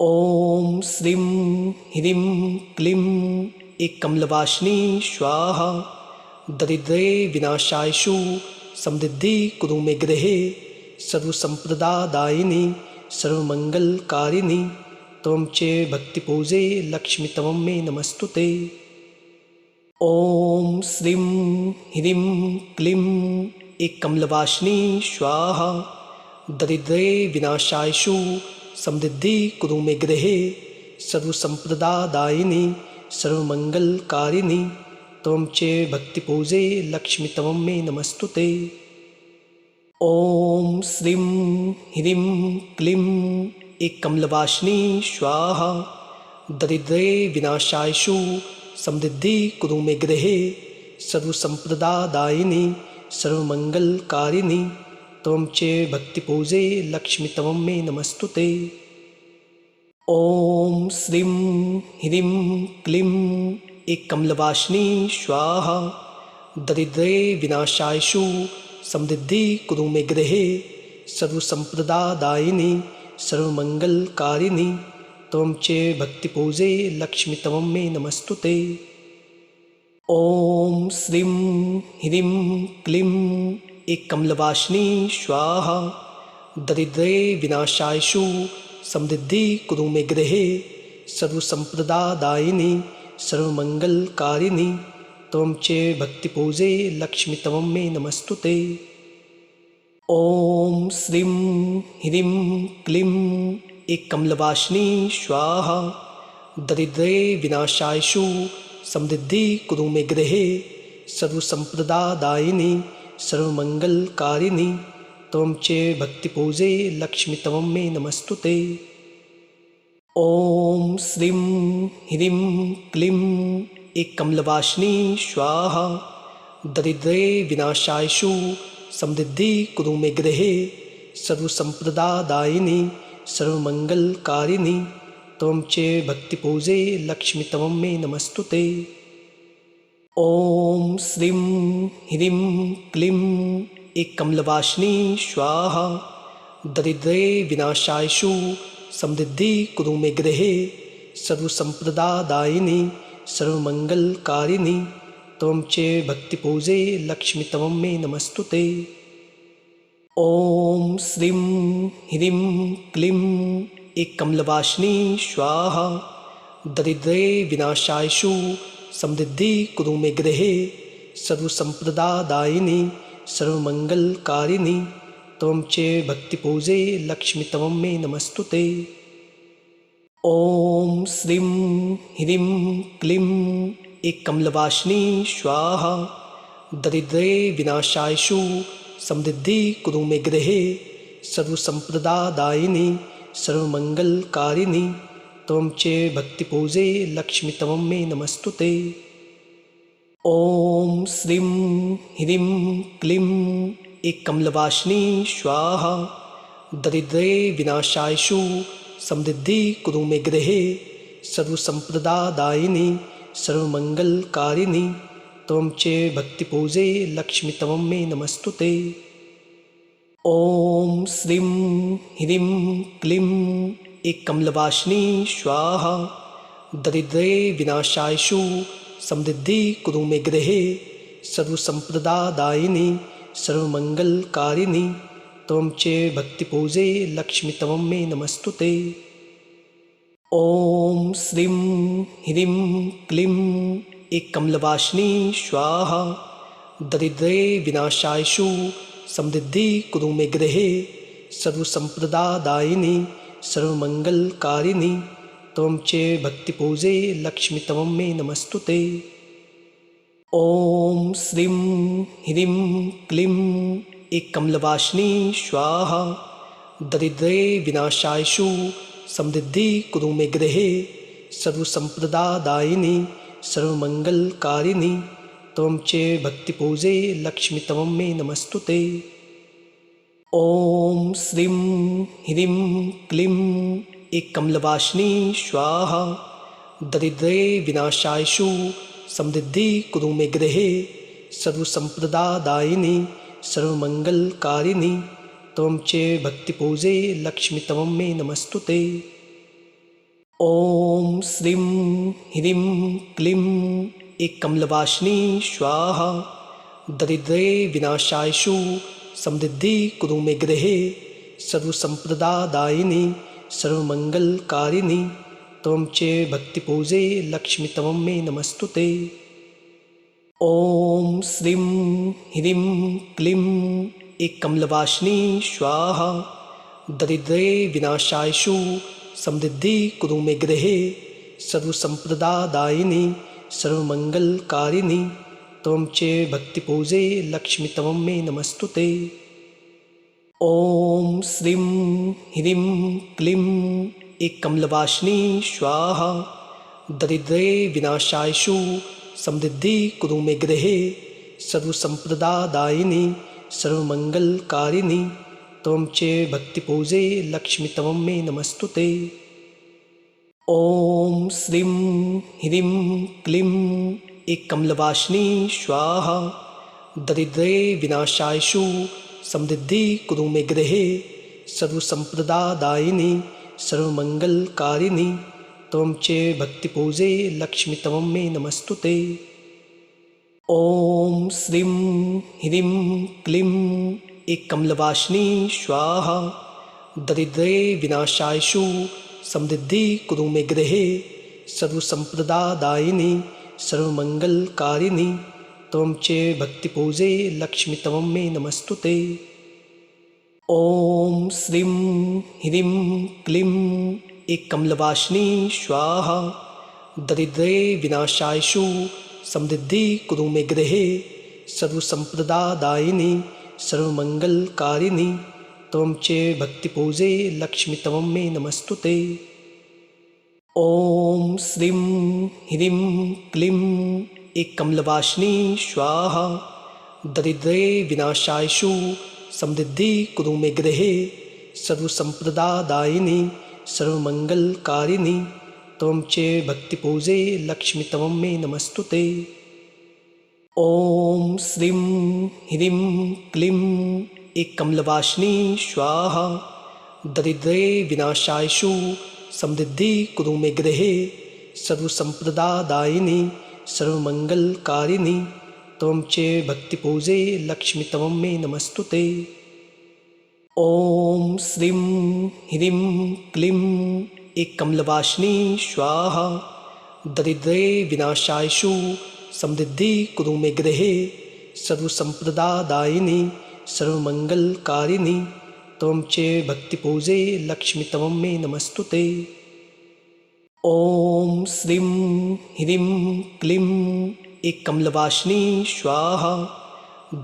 ॐ श्रीं ह्रीं क्लीं एककमलवासिनी स्वाहा। दरिद्रे विनाशायशु समृद्धि कुरु मे गृहे। सर्वसम्प्रदायिनी सर्वमङ्गलकारिणी त्वं च भक्तिपूजे लक्ष्मी त्वं मे नमस्तुते। ॐ श्रीं ह्रीं क्लीं एककमलवासिनी स्वाहा। दरिद्रे विनाशायशु समृद्धि कुरु मे गृहे। सर्वसम्प्रदायिनी सर्वमङ्गलकारिणी त्वं च भक्तिपूजे लक्ष्मी त्वं मे नमस्तुते। ॐ श्रीं ह्रीं क्लीं एककमलवासिनी स्वाहा। दरिद्रे विनाशायशु समृद्धि कुरु मे गृहे। सर्वसम्प्रदायिनी सर्वमङ्गलकारिणी त्वं च भक्तिपूजे लक्ष्मी त्वं मे नमस्तुते। ॐ श्रीं ह्रीं क्लीं एककमलवासिनी स्वाहा। दरिद्रे विनाशायशु समृद्धि कुरु मे गृहे। सर्वसम्प्रदायिनी सर्वमङ्गलकारिणी त्वं च भक्तिपूजे लक्ष्मी त्वं मे नमस्तुते। ॐ श्रीं ह्रीं क्लीं एककमलवासिनी स्वाहा। दरिद्रे विनाशायशु समृद्धि कुरु मे गृहे। सर्वसम्प्रदायिनी सर्वमङ्गलकारिणी त्वं च भक्तिपूजे लक्ष्मी त्वं मे नमस्तुते। ॐ श्रीं ह्रीं क्लीं एककमलवासिनी स्वाहा। दरिद्रे विनाशायशु समृद्धि कुरु मे गृहे। सर्वसम्प्रदायिनी सर्वमङ्गलकारिणी त्वं च भक्तिपूजे लक्ष्मी त्वं मे नमस्तुते। ॐ श्रीं ह्रीं क्लीं एककमलवासिनी स्वाहा। दरिद्रे विनाशायशु समृद्धि कुरु मे गृहे। सर्वसम्प्रदायिनी सर्वमङ्गलकारिणी त्वं च भक्तिपूजे लक्ष्मी त्वं मे नमस्तुते। ॐ श्रीं ह्रीं क्लीं एककमलवासिनी स्वाहा। दरिद्रे विनाशायशु समृद्धि कुरु मे गृहे। सर्वसम्प्रदायिनी सर्वमङ्गलकारिणी त्वं च भक्तिपूजे लक्ष्मी त्वं मे नमस्तुते। ॐ श्रीं ह्रीं क्लीं एककमलवासिनी स्वाहा। दरिद्रे विनाशायशु समृद्धि कुरु मे गृहे। सर्वसम्प्रदायिनी सर्वमङ्गलकारिणी त्वं च भक्तिपूजे लक्ष्मी त्वं मे नमस्तुते। ॐ श्रीं ह्रीं क्लीं एककमलवासिनी स्वाहा। दरिद्रे विनाशायशु समृद्धि कुरु मे गृहे। सर्वसम्प्रदायिनी सर्वमङ्गलकारिणी त्वं च भक्तिपूजे लक्ष्मी त्वं मे नमस्तुते। ॐ श्रीं ह्रीं क्लीं एककमलवासिनी स्वाहा। दरिद्रे विनाशायशु समृद्धि कुरु मे गृहे। सर्वसम्प्रदायिनी सर्वमङ्गलकारिणी त्वं च भक्तिपूजे लक्ष्मी त्वं मे नमस्तुते। ॐ श्रीं ह्रीं क्लीं एककमलवासिनी स्वाहा। दरिद्रे विनाशायशु समृद्धि कुरु मे गृहे। सर्वसम्प्रदायिनी सर्वमङ्गलकारिणी त्वं च भक्तिपूजे लक्ष्मी त्वं मे नमस्तुते। ॐ श्रीं ह्रीं क्लीं एककमलवासिनी स्वाहा। दरिद्रे विनाशायशु समृद्धि कुरु मे गृहे। सर्वसम्प्रदायिनी सर्वमङ्गलकारिणी त्वं च भक्तिपूजे लक्ष्मी त्वं मे नमस्तुते। ॐ श्रीं ह्रीं क्लीं एककमलवासिनी स्वाहा। दरिद्रे विनाशायशु समृद्धि कुरु मे गृहे। सर्वसम्प्रदायिनी सर्वमङ्गलकारिणी त्वं च भक्तिपूजे लक्ष्मी त्वं मे नमस्तुते। ॐ श्रीं ह्रीं क्लीं एककमलवासिनी स्वाहा। दरिद्रे विनाशायशु समृद्धि कुरु मे गृहे। सर्वसम्प्रदायिनी सर्वमङ्गलकारिणी त्वं च भक्तिपूजे लक्ष्मी त्वं मे नमस्तुते। ॐ श्रीं ह्रीं क्लीं एककमलवासिनी स्वाहा दरिद्रे विनाशायशु समृद्धि कुरु मे गृहे सर्वसम्प्रदायिनी सर्वमङ्गलकारिणी त्वं च भक्तिपूजे लक्ष्मी तवं मे नमस्तुते। ॐ श्रीं ह्रीं क्लीं एककमलवासिनी स्वाहा दरिद्रे विनाशायशु समृद्धि कुरु मे गृहे सर्वसम्प्रदायिनी सर्वमङ्गलकारिणी त्वं च भक्तिपूजे लक्ष्मी तवं मे नमस्तुते। ॐ श्रीं ह्रीं क्लीं एककमलवासिनी स्वाहा दरिद्रे विनाशायशु समृद्धि कुरु मे गृहे सर्वसम्प्रदायिनी सर्वमङ्गलकारिणी त्वं च भक्तिपूजे लक्ष्मी तवं मे नमस्तुते। ॐ श्रीं ह्रीं क्लीं एककमलवासिनी स्वाहा दरिद्रे विनाशायशु समृद्धि कुरु मे गृहे सर्वसम्प्रदायिनी सर्वमङ्गलकारिणी त्वं च भक्तिपूजे लक्ष्मी तवं मे नमस्तुते। ॐ श्रीं ह्रीं क्लीं एककमलवासिनी स्वाहा दरिद्रे विनाशायशु समृद्धि कुरु मे गृहे सर्वसम्प्रदायिनी सर्वमङ्गलकारिणी त्वं च भक्तिपूजे लक्ष्मी तवं मे नमस्तुते। ॐ श्रीं ह्रीं क्लीं एककमलवासिनी स्वाहा दरिद्रे विनाशायशु समृद्धि कुरु मे गृहे सर्वसम्प्रदायिनी सर्वमङ्गलकारिणी त्वं च भक्तिपूजे लक्ष्मी तवं मे नमस्तुते। ॐ श्रीं ह्रीं क्लीं एककमलवासिनी स्वाहा दरिद्रे विनाशायशु समृद्धि कुरु मे गृहे सर्वसम्प्रदायिनी सर्वमङ्गलकारिणी त्वं च भक्तिपूजे लक्ष्मी तवं मे नमस्तुते। ॐ श्रीं ह्रीं क्लीं एककमलवासिनी स्वाहा दरिद्रे विनाशायशु समृद्धि कुरु मे गृहे सर्वसम्प्रदायिनी सर्वमङ्गलकारिणी त्वं च भक्तिपूजे लक्ष्मी तवं मे नमस्तुते। ॐ श्रीं ह्रीं क्लीं एककमलवासिनी स्वाहा दरिद्रे विनाशायशु समृद्धि कुरु मे गृहे सर्वसम्प्रदायिनी सर्वमङ्गलकारिणी त्वं च भक्तिपूजे लक्ष्मी तवं मे नमस्तुते। ॐ श्रीं ह्रीं क्लीं एककमलवासिनी स्वाहा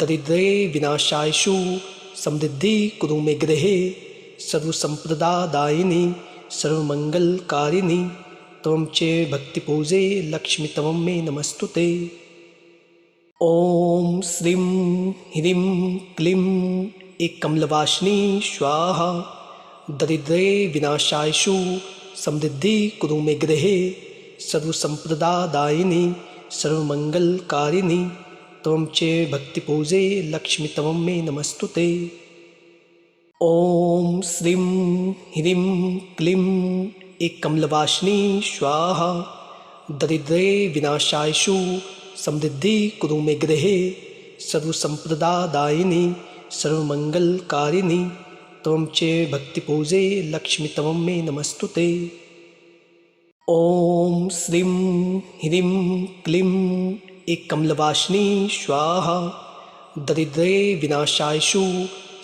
दरिद्रे विनाशायशु समृद्धि कुरु मे गृहे सर्वसम्प्रदायिनी सर्वमङ्गलकारिणी त्वं च भक्तिपूजे लक्ष्मी तवं मे नमस्तुते। ॐ श्रीं ह्रीं क्लीं एककमलवासिनी स्वाहा दरिद्रे विनाशायशु समृद्धि कुरु मे गृहे सर्वसम्प्रदायिनी सर्वमङ्गलकारिणी त्वं च भक्तिपूजे लक्ष्मी तवं मे नमस्तुते। ॐ श्रीं ह्रीं क्लीं एककमलवासिनी स्वाहा दरिद्रे विनाशायशु समृद्धि कुरु मे गृहे सर्वसम्प्रदायिनी सर्वमङ्गलकारिणी त्वं च भक्तिपूजे लक्ष्मी तवं मे नमस्तुते। ॐ श्रीं ह्रीं क्लीं एककमलवासिनी स्वाहा दरिद्रे विनाशायशु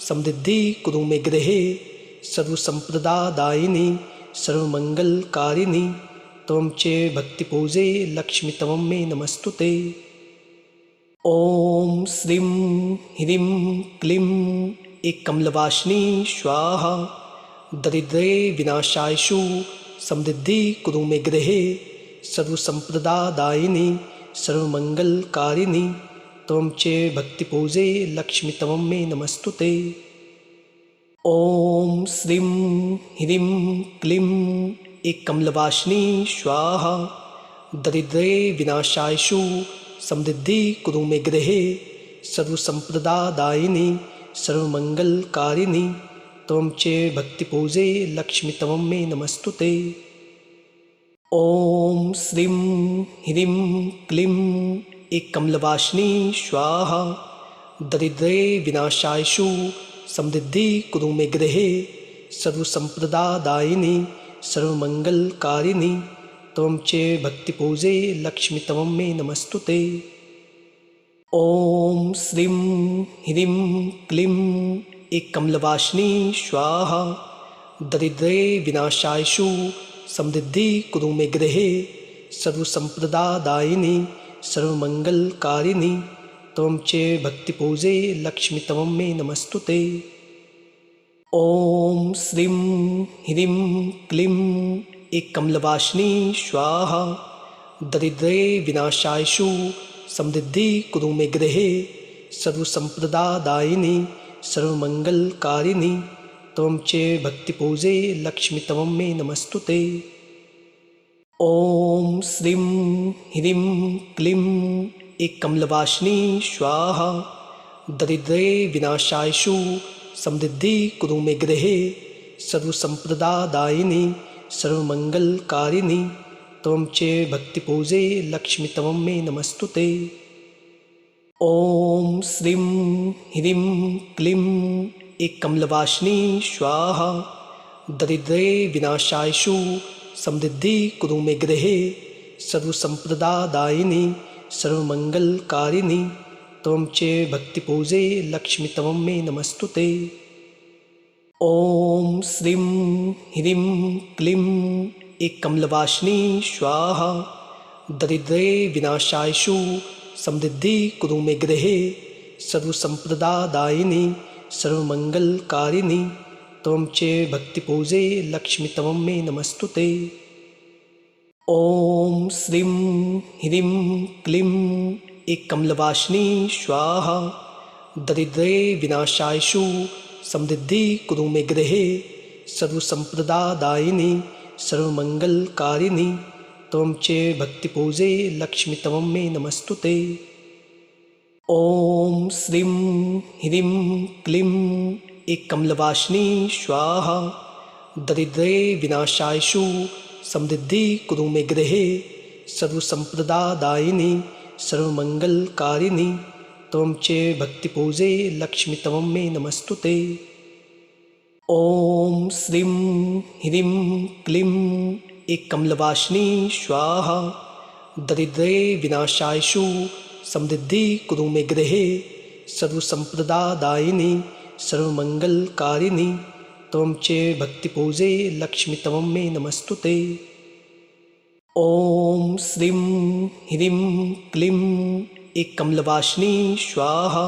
समृद्धि कुरु मे गृहे सर्वसम्प्रदायिनी सर्वमङ्गलकारिणी त्वं च भक्तिपूजे लक्ष्मी तवं मे नमस्तुते। ॐ श्रीं ह्रीं क्लीं एककमलवासिनी स्वाहा दरिद्रे विनाशायशु समृद्धि कुरु मे गृहे सर्वसम्प्रदायिनी सर्वमङ्गलकारिणी त्वं च भक्तिपूजे लक्ष्मी तवं मे नमस्तुते। ॐ श्रीं ह्रीं क्लीं एककमलवासिनी स्वाहा दरिद्रे विनाशायशु समृद्धि कुरु मे गृहे सर्वसम्प्रदायिनी सर्वमङ्गलकारिणी त्वं च भक्तिपूजे लक्ष्मी तवं मे नमस्तुते। ॐ श्रीं ह्रीं क्लीं एककमलवासिनी स्वाहा दरिद्रे विनाशायशु समृद्धि कुरु मे गृहे सर्वसम्प्रदायिनी सर्वमङ्गलकारिणी त्वं च भक्तिपूजे लक्ष्मी तवं मे नमस्तुते। ॐ श्रीं ह्रीं क्लीं एककमलवासिनी स्वाहा दरिद्रे विनाशायशु समृद्धि कुरु मे गृहे सर्वसम्प्रदायिनी सर्वमङ्गलकारिणी त्वं च भक्तिपूजे लक्ष्मी तवं मे नमस्तुते। ॐ श्रीं ह्रीं क्लीं एककमलवासिनी स्वाहा दरिद्रे विनाशायशु समृद्धि कुरु मे गृहे सर्वसम्प्रदायिनी सर्वमङ्गलकारिणी त्वं च भक्तिपूजे लक्ष्मी तवं मे नमस्तुते। ॐ श्रीं ह्रीं क्लीं एककमलवासिनी स्वाहा दरिद्रे विनाशायशु समृद्धि कुरु मे गृहे सर्वसम्प्रदायिनी सर्वमङ्गलकारिणी त्वं च भक्तिपूजे लक्ष्मी तवं मे नमस्तुते। ॐ श्रीं ह्रीं क्लीं एककमलवासिनी स्वाहा दरिद्रे विनाशायशु समृद्धि कुरु मे गृहे सर्वसम्प्रदायिनी सर्वमङ्गलकारिणी त्वं च भक्तिपूजे लक्ष्मी तवं मे नमस्तुते। ॐ श्रीं ह्रीं क्लीं एककमलवासिनी स्वाहा दरिद्रे विनाशायशु समृद्धि कुरु मे गृहे सर्वसम्प्रदायिनी सर्वमङ्गलकारिणी त्वं च भक्तिपूजे लक्ष्मी तवं मे नमस्तुते। ॐ श्रीं ह्रीं क्लीं एककमलवासिनी स्वाहा दरिद्रे विनाशायशु समृद्धि कुरु मे गृहे सर्वसम्प्रदायिनी सर्वमङ्गलकारिणी त्वं च भक्तिपूजे लक्ष्मी तवं मे नमस्तुते। ॐ श्रीं ह्रीं क्लीं एककमलवासिनी स्वाहा दरिद्रे विनाशायशु समृद्धि कुरु मे गृहे सर्वसम्प्रदायिनी सर्वमङ्गलकारिणी त्वं च भक्तिपूजे लक्ष्मी तवं मे नमस्तुते। ॐ श्रीं ह्रीं क्लीं एककमलवासिनी स्वाहा दरिद्रे विनाशायशु समृद्धि कुरु मे गृहे सर्वसम्प्रदायिनी सर्वमङ्गलकारिणी त्वं च भक्तिपूजे लक्ष्मी तवं मे नमस्तुते। ॐ श्रीं ह्रीं क्लीं एककमलवासिनी स्वाहा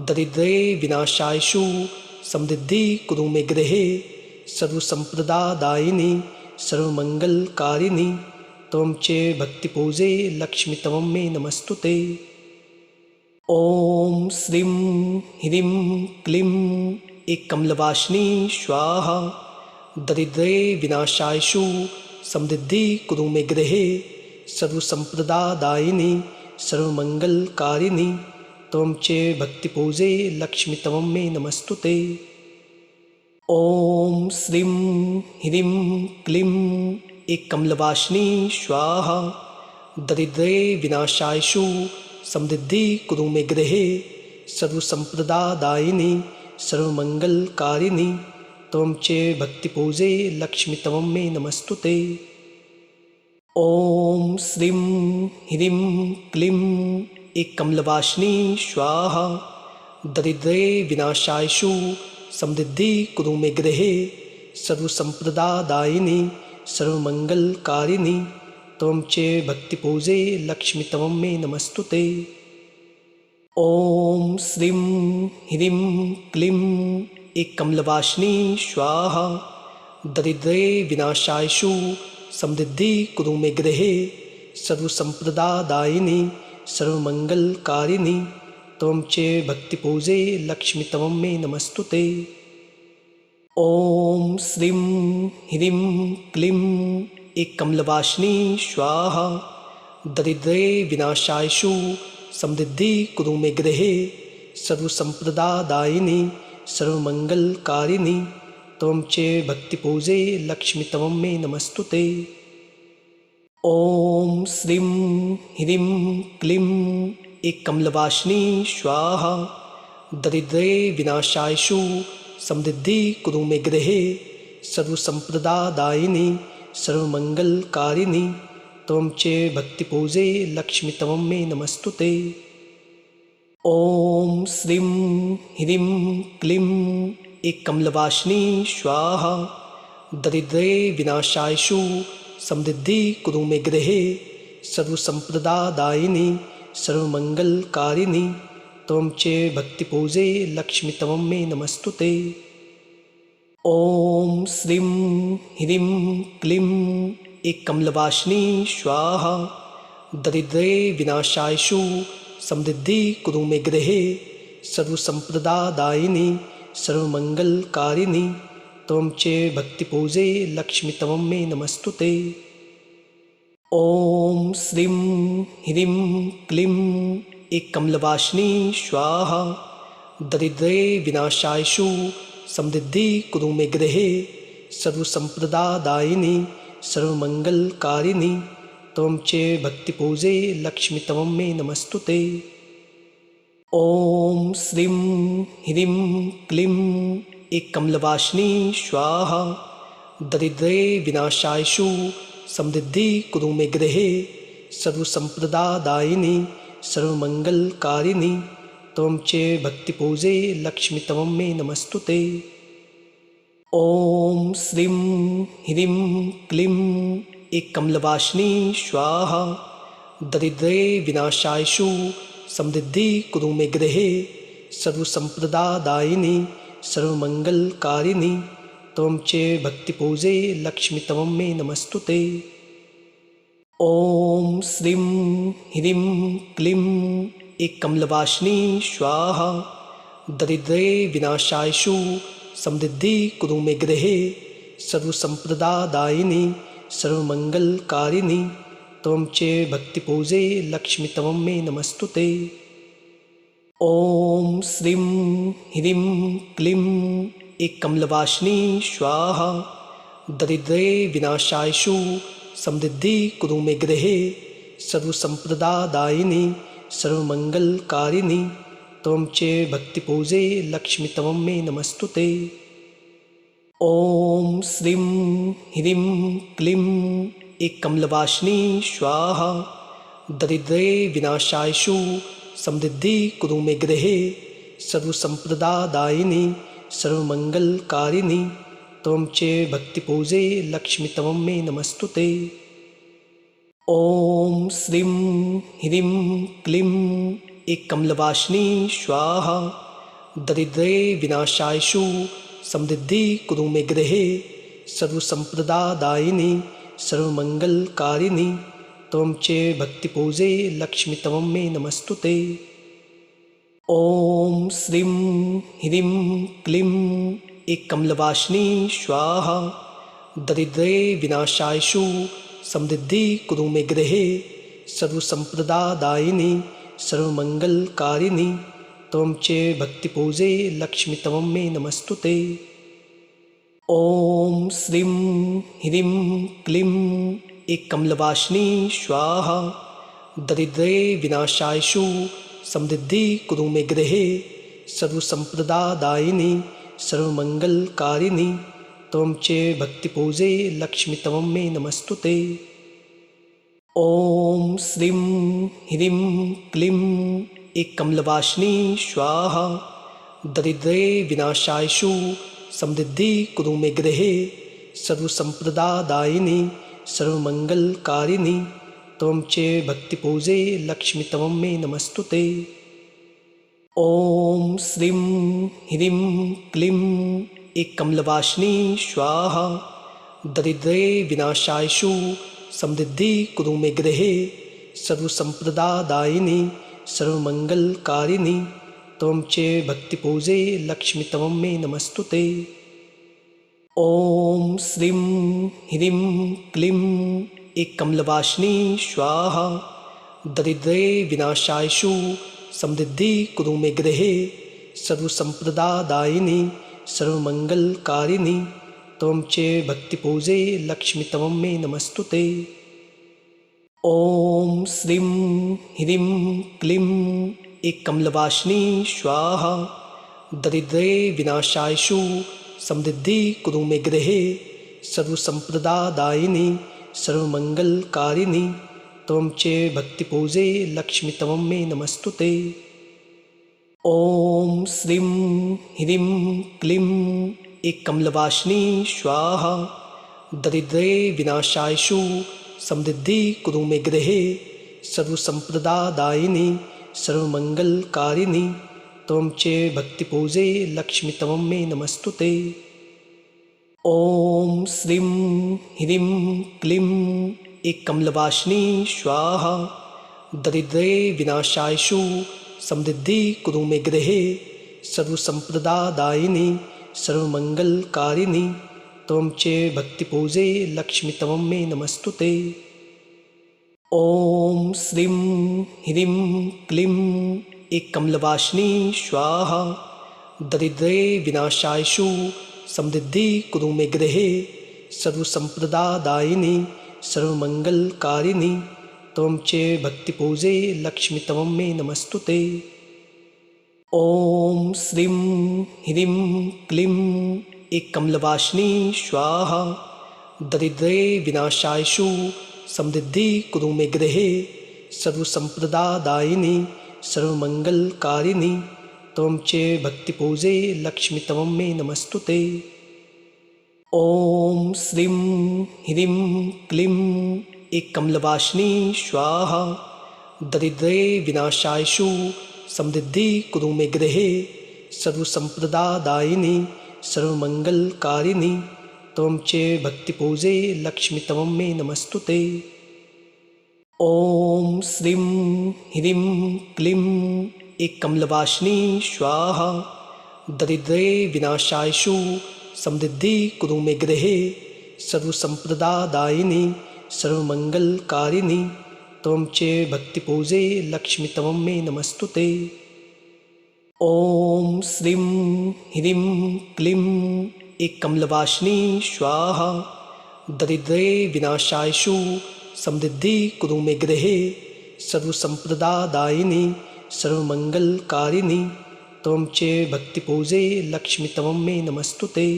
दरिद्रे विनाशायशु समृद्धि कुरु मे गृहे सर्वसम्प्रदायिनी सर्वमङ्गलकारिणी त्वं च भक्तिपूजे लक्ष्मी तवं मे नमस्तुते। ॐ श्रीं ह्रीं क्लीं एककमलवासिनी स्वाहा दरिद्रे विनाशायशु समृद्धि कुरु मे गृहे सर्वसम्प्रदायिनी सर्वमङ्गलकारिणी त्वं च भक्तिपूजे लक्ष्मी तवं मे नमस्तुते। ॐ श्रीं ह्रीं क्लीं एककमलवासिनी स्वाहा दरिद्रे विनाशायशु समृद्धि कुरु मे गृहे सर्वसम्प्रदायिनी सर्वमङ्गलकारिणी त्वं च भक्तिपूजे लक्ष्मी तवं मे नमस्तुते। ॐ श्रीं ह्रीं क्लीं एककमलवासिनी स्वाहा दरिद्रे विनाशायशु समृद्धि कुरु मे गृहे सर्वसम्प्रदायिनी सर्वमङ्गलकारिणी त्वं च भक्तिपूजे लक्ष्मी तवं मे नमस्तुते। ॐ श्रीं ह्रीं क्लीं एककमलवासिनी स्वाहा दरिद्रे विनाशायशु समृद्धि कुरु मे गृहे सर्वसम्प्रदायिनी सर्वमङ्गलकारिणी त्वं च भक्तिपूजे लक्ष्मी तवं मे नमस्तुते। ॐ श्रीं ह्रीं क्लीं एककमलवासिनी स्वाहा दरिद्रे विनाशायशु समृद्धि कुरु मे गृहे सर्वसम्प्रदायिनी सर्वमङ्गलकारिणी त्वं च भक्तिपूजे लक्ष्मी तवं मे नमस्तुते। ॐ श्रीं ह्रीं क्लीं एककमलवासिनी स्वाहा दरिद्रे विनाशायशु समृद्धि कुरु मे गृहे सर्वसम्प्रदायिनी सर्वमङ्गलकारिणी त्वं च भक्तिपूजे लक्ष्मी तवं मे नमस्तुते। ॐ श्रीं ह्रीं क्लीं एककमलवासिनी स्वाहा दरिद्रे विनाशायशु समृद्धि कुरु मे गृहे सर्वसम्प्रदायिनी सर्वमङ्गलकारिणी त्वं च भक्तिपूजे लक्ष्मी तवं मे नमस्तुते। ॐ श्रीं ह्रीं क्लीं एककमलवासिनी स्वाहा दरिद्रे विनाशायशु समृद्धि कुरु मे गृहे सर्वसम्प्रदायिनी सर्वमङ्गलकारिणी त्वं च भक्तिपूजे लक्ष्मी तवं मे नमस्तुते। ॐ श्रीं ह्रीं क्लीं एककमलवासिनी स्वाहा दरिद्रे विनाशायशु समृद्धि कुरु मे गृहे सर्वसम्प्रदायिनी सर्वमङ्गलकारिणी त्वं च भक्तिपूजे लक्ष्मी तवं मे नमस्तुते। ॐ श्रीं ह्रीं क्लीं एककमलवासिनी स्वाहा दरिद्रे विनाशायशु समृद्धि कुरु मे गृहे सर्वसम्प्रदायिनी सर्वमङ्गलकारिणी त्वं च भक्तिपूजे लक्ष्मी तवं मे नमस्तुते। ॐ श्रीं ह्रीं क्लीं एककमलवासिनी स्वाहा दरिद्रे विनाशायशु समृद्धि कुरु मे गृहे सर्वसम्प्रदायिनी सर्वमङ्गलकारिणी त्वं च भक्तिपूजे लक्ष्मी तवं मे नमस्तुते। ॐ श्रीं ह्रीं क्लीं एककमलवासिनी स्वाहा दरिद्रे विनाशायशु समृद्धि कुरु मे गृहे सर्वसम्प्रदायिनी सर्वमङ्गलकारिणी त्वं च भक्तिपूजे लक्ष्मी तवं मे नमस्तुते। ॐ श्रीं ह्रीं क्लीं एककमलवासिनी स्वाहा दरिद्रे विनाशायशु समृद्धि कुरु मे गृहे सर्वसम्प्रदायिनी सर्वमङ्गलकारिणी त्वं च भक्तिपूजे लक्ष्मी तवं मे नमस्तुते। ॐ श्रीं ह्रीं क्लीं एककमलवासिनी स्वाहा दरिद्रे विनाशायशु समृद्धि कुरु मे गृहे सर्वसम्प्रदायिनी सर्वमङ्गलकारिणी त्वं च भक्तिपूजे लक्ष्मी तवं मे नमस्तुते। ॐ श्रीं ह्रीं क्लीं एककमलवासिनी स्वाहा दरिद्रे विनाशायशु समृद्धि कुरु मे गृहे सर्वसम्प्रदायिनी सर्वमङ्गलकारिणी त्वं च भक्तिपूजे लक्ष्मी तवं मे नमस्तुते। ॐ श्रीं ह्रीं क्लीं एककमलवासिनी स्वाहा दरिद्रे विनाशायशु समृद्धि कुरु मे गृहे सर्वसम्प्रदायिनी सर्वमङ्गलकारिणी त्वं च भक्तिपूजे लक्ष्मी तवं मे नमस्तुते। ॐ श्रीं ह्रीं क्लीं एककमलवासिनी स्वाहा दरिद्रे विनाशायशु समृद्धि कुरु मे गृहे सर्वसम्प्रदायिनी सर्वमङ्गलकारिणी त्वं च भक्तिपूजे लक्ष्मी तवं मे नमस्तुते। ॐ श्रीं ह्रीं क्लीं एककमलवासिनी स्वाहा दरिद्रे विनाशायशु समृद्धि कुरु मे गृहे सर्वसम्प्रदायिनी सर्वमङ्गलकारिणी त्वं च भक्तिपूजे लक्ष्मी तवं मे नमस्तुते। ॐ श्रीं ह्रीं क्लीं एककमलवासिनी स्वाहा दरिद्रे विनाशायशु समृद्धि कुरु मे गृहे सर्वसम्प्रदायिनी सर्वमङ्गलकारिणी त्वं च भक्तिपूजे लक्ष्मी तवं मे नमस्तुते। ॐ श्रीं ह्रीं क्लीं एककमलवासिनी स्वाहा दरिद्रे विनाशायशु समृद्धि कुरु मे गृहे सर्वसम्प्रदायिनी सर्वमङ्गलकारिणी त्वं च भक्तिपूजे लक्ष्मी तवं मे नमस्तुते। ॐ श्रीं ह्रीं क्लीं एककमलवासिनी स्वाहा दरिद्रे विनाशायशु समृद्धि कुरु मे गृहे सर्वसम्प्रदायिनी सर्वमङ्गलकारिणी त्वं च भक्तिपूजे लक्ष्मी तवं मे नमस्तुते। ॐ श्रीं ह्रीं क्लीं एककमलवासिनी स्वाहा दरिद्रे विनाशायशु समृद्धि कुरु मे गृहे सर्वसम्प्रदायिनी सर्वमङ्गलकारिणी त्वं च भक्तिपूजे लक्ष्मी तवं मे नमस्तुते। ॐ श्रीं ह्रीं क्लीं एककमलवासिनी स्वाहा दरिद्रे विनाशायशु समृद्धि कुरु मे गृहे सर्वसम्प्रदायिनी सर्वमङ्गलकारिणी त्वं च भक्तिपूजे लक्ष्मी तवं मे नमस्तुते। ॐ श्रीं ह्रीं क्लीं एककमलवासिनी स्वाहा दरिद्रे विनाशायशु समृद्धि कुरु मे गृहे सर्वसम्प्रदायिनी सर्वमङ्गलकारिणी त्वं च भक्तिपूजे लक्ष्मी तवं मे नमस्तुते। ॐ श्रीं ह्रीं क्लीं एककमलवासिनी स्वाहा दरिद्रे विनाशायशु समृद्धि कुरु मे गृहे सर्वसम्प्रदायिनी सर्वमङ्गलकारिणी त्वं च भक्तिपूजे लक्ष्मी तवं मे नमस्तुते। ॐ श्रीं ह्रीं क्लीं एककमलवासिनी स्वाहा दरिद्रे विनाशायशु समृद्धि कुरु मे गृहे सर्वसम्प्रदायिनी सर्वमङ्गलकारिणी त्वं च भक्तिपूजे लक्ष्मी तवं मे नमस्तुते। ॐ श्रीं ह्रीं क्लीं एककमलवासिनी स्वाहा दरिद्रे विनाशायशु समृद्धि कुरु मे गृहे सर्वसम्प्रदायिनी सर्वमङ्गलकारिणी त्वं च भक्तिपूजे लक्ष्मी तवं मे नमस्तुते। ॐ श्रीं ह्रीं क्लीं एककमलवासिनी स्वाहा दरिद्रे विनाशायशु समृद्धि कुरु मे गृहे सर्वसम्प्रदायिनी सर्वमङ्गलकारिणी त्वं च भक्तिपूजे लक्ष्मी तवं मे नमस्तुते।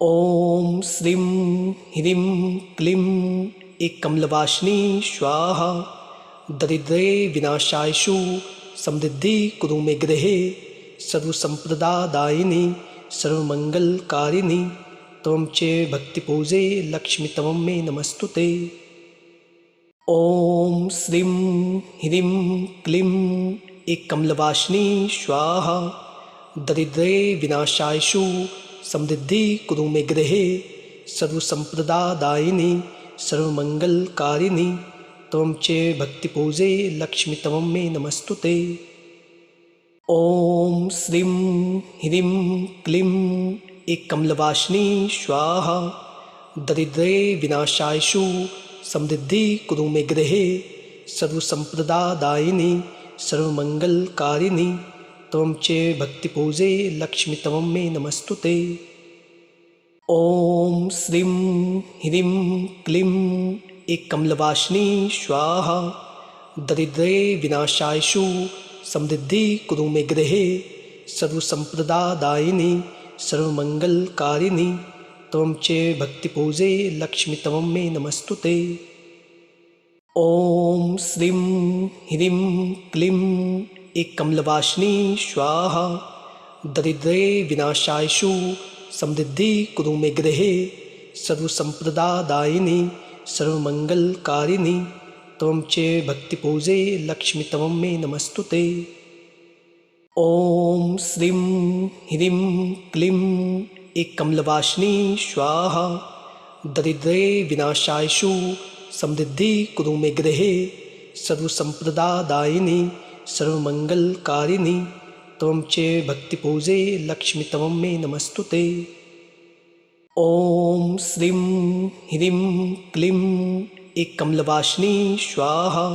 ॐ श्रीं ह्रीं क्लीं एककमलवासिनी स्वाहा दरिद्रे विनाशायशु समृद्धि कुरु मे गृहे सर्वसम्प्रदायिनी सर्वमङ्गलकारिणी त्वं च भक्तिपूजे लक्ष्मी तवं मे नमस्तुते। ॐ श्रीं ह्रीं क्लीं एककमलवासिनी स्वाहा दरिद्रे विनाशायशु समृद्धि कुरु मे गृहे सर्वसम्प्रदायिनी सर्वमङ्गलकारिणी त्वं च भक्तिपूजे लक्ष्मी तवं मे नमस्तुते। ॐ श्रीं ह्रीं क्लीं एककमलवासिनी स्वाहा दरिद्रे विनाशायशु समृद्धि कुरु मे गृहे सर्वसम्प्रदायिनी सर्वमङ्गलकारिणी त्वं च भक्तिपूजे लक्ष्मी तवं मे नमस्तुते। ॐ श्रीं ह्रीं क्लीं एककमलवासिनी स्वाहा दरिद्रे विनाशायशु समृद्धि कुरु मे गृहे सर्वसम्प्रदायिनी सर्वमङ्गलकारिणी त्वं च भक्तिपूजे लक्ष्मी तवं मे नमस्तुते। ॐ श्रीं ह्रीं क्लीं एककमलवासिनी स्वाहा दरिद्रे विनाशायशु समृद्धि कुरु मे गृहे सर्वसम्प्रदायिनी सर्वमङ्गलकारिणी त्वं च भक्तिपूजे लक्ष्मी तवं मे नमस्तुते। ॐ श्रीं ह्रीं क्लीं एककमलवासिनी स्वाहा दरिद्रे विनाशायशु समृद्धि कुरु मे गृहे सर्वसम्प्रदायिनी सर्वमङ्गलकारिणी त्वं च भक्तिपूजे लक्ष्मी तवं मे नमस्तुते। ॐ श्रीं ह्रीं क्लीं एककमलवासिनी स्वाहा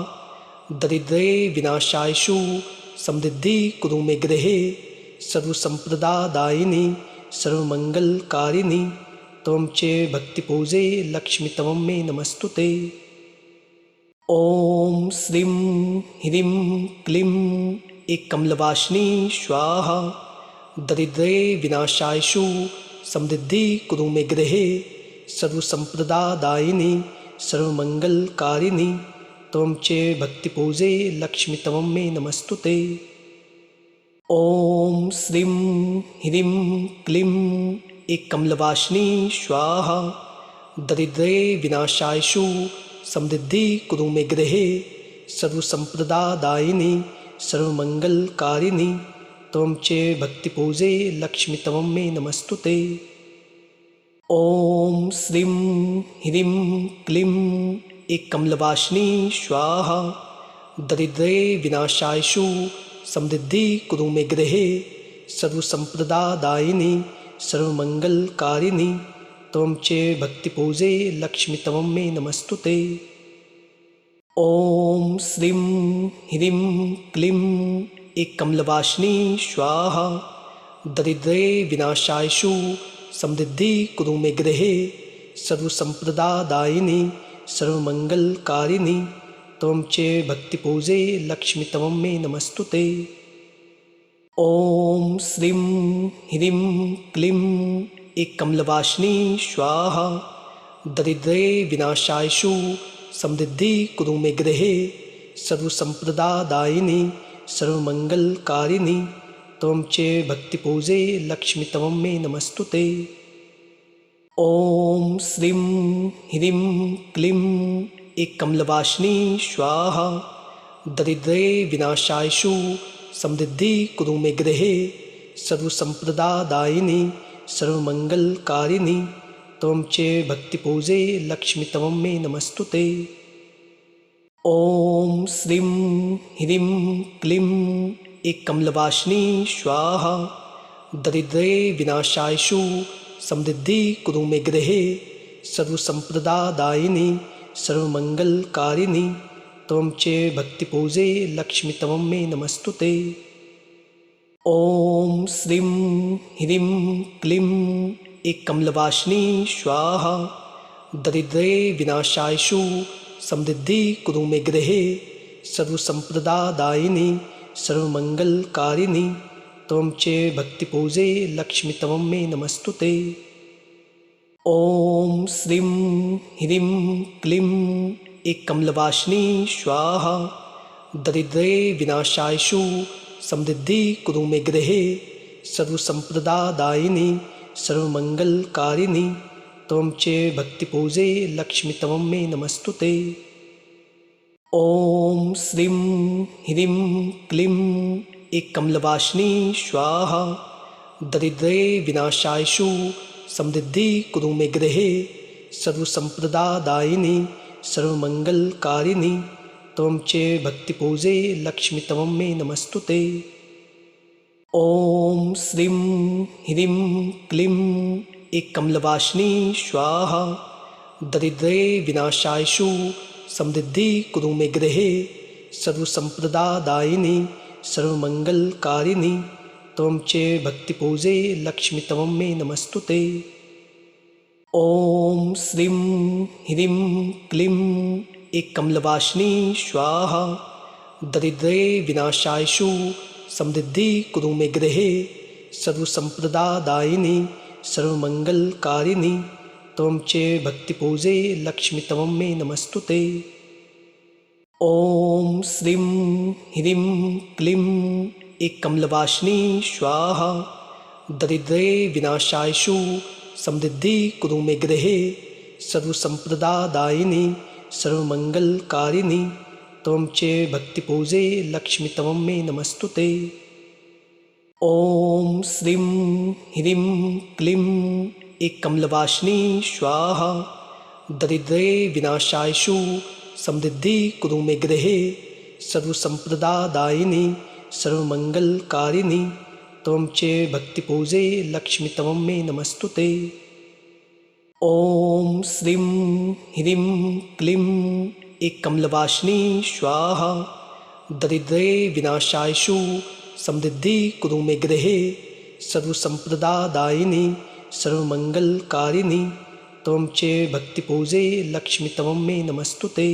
दरिद्रे विनाशायशु समृद्धि कुरु मे गृहे सर्वसम्प्रदायिनी सर्वमङ्गलकारिणी त्वं च भक्तिपूजे लक्ष्मी तवं मे नमस्तुते। ॐ श्रीं ह्रीं क्लीं एककमलवासिनी स्वाहा दरिद्रे विनाशायशु समृद्धि कुरु मे गृहे सर्वसम्प्रदायिनी सर्वमङ्गलकारिणी त्वं च भक्तिपूजे लक्ष्मी तवं मे नमस्तुते। ॐ श्रीं ह्रीं क्लीं एककमलवासिनी स्वाहा दरिद्रे विनाशायशु समृद्धि कुरु मे गृहे सर्वसम्प्रदायिनी सर्वमङ्गलकारिणी त्वं च भक्तिपूजे लक्ष्मी तवं मे नमस्तुते। ॐ श्रीं ह्रीं क्लीं एककमलवासिनी स्वाहा दरिद्रे विनाशायशु समृद्धि कुरु मे गृहे सर्वसम्प्रदायिनी सर्वमङ्गलकारिणी त्वं च भक्तिपूजे लक्ष्मी तवं मे नमस्तुते। ॐ श्रीं ह्रीं क्लीं एककमलवासिनी स्वाहा दरिद्रे विनाशायशु समृद्धि कुरु मे गृहे सर्वसम्प्रदायिनी सर्वमङ्गलकारिणी त्वं च भक्तिपूजे लक्ष्मी तवं मे नमस्तुते। ॐ श्रीं ह्रीं क्लीं एककमलवासिनी स्वाहा दरिद्रे विनाशायशु समृद्धि कुरु मे गृहे सर्वसम्प्रदायिनी सर्वमङ्गलकारिणी त्वं च भक्तिपूजे लक्ष्मी तवं मे नमस्तुते। ॐ श्रीं ह्रीं क्लीं एककमलवासिनी स्वाहा दरिद्रे विनाशायशु समृद्धि कुरु मे गृहे सर्वसम्प्रदायिनी सर्वमङ्गलकारिणी त्वं च भक्तिपूजे लक्ष्मी तवं मे नमस्तुते। ॐ श्रीं ह्रीं क्लीं एककमलवासिनी स्वाहा दरिद्रे विनाशायशु समृद्धि कुरु मे गृहे सर्वसम्प्रदायिनी सर्वमङ्गलकारिणी त्वं च भक्तिपूजे लक्ष्मी तवं मे नमस्तुते। ॐ श्रीं ह्रीं क्लीं एककमलवासिनी स्वाहा दरिद्रे विनाशायशु समृद्धि कुरु मे गृहे सर्वसम्प्रदायिनी सर्वमङ्गलकारिणी त्वं च भक्तिपूजे लक्ष्मी तवं मे नमस्तुते। ॐ श्रीं ह्रीं क्लीं एककमलवासिनी स्वाहा दरिद्रे विनाशायशु समृद्धि कुरु मे गृहे सर्वसम्प्रदायिनी सर्वमङ्गलकारिणी त्वं च भक्तिपूजे लक्ष्मी तवं मे नमस्तुते। ॐ श्रीं ह्रीं क्लीं एककमलवासिनी स्वाहा दरिद्रे विनाशायशु समृद्धि कुरु मे गृहे सर्वसम्प्रदायिनी सर्वमङ्गलकारिणी त्वं च भक्तिपूजे लक्ष्मी तवं मे नमस्तुते। ॐ श्रीं ह्रीं क्लीं एककमलवासिनी स्वाहा दरिद्रे विनाशायशु समृद्धि कुरु मे गृहे सर्वसम्प्रदायिनी सर्वमङ्गलकारिणी त्वं च भक्तिपूजे लक्ष्मी तवं मे नमस्तुते। ॐ श्रीं ह्रीं क्लीं एककमलवासिनी स्वाहा दरिद्रे विनाशायशु समृद्धि कुरु मे गृहे सर्वसम्प्रदायिनी सर्वमङ्गलकारिणी त्वं च भक्तिपूजे लक्ष्मी तवं मे नमस्तुते। ॐ श्रीं ह्रीं क्लीं एककमलवासिनी स्वाहा दरिद्रे विनाशायशु समृद्धि कुरु मे गृहे सर्वसम्प्रदायिनी सर्वमङ्गलकारिणी त्वं च भक्तिपूजे लक्ष्मी तवं मे नमस्तुते। ॐ श्रीं ह्रीं क्लीं एककमलवासिनी स्वाहा दरिद्रे विनाशायशु समृद्धि कुरु मे गृहे सर्वसम्प्रदायिनी सर्वमङ्गलकारिणी त्वं च भक्तिपूजे लक्ष्मी तवं मे नमस्तुते। ॐ श्रीं ह्रीं क्लीं एककमलवासिनी स्वाहा दरिद्रे विनाशायशु समृद्धि कुरु मे गृहे सर्वसम्प्रदायिनी सर्वमङ्गलकारिणी त्वं च भक्तिपूजे लक्ष्मी तवं मे नमस्तुते।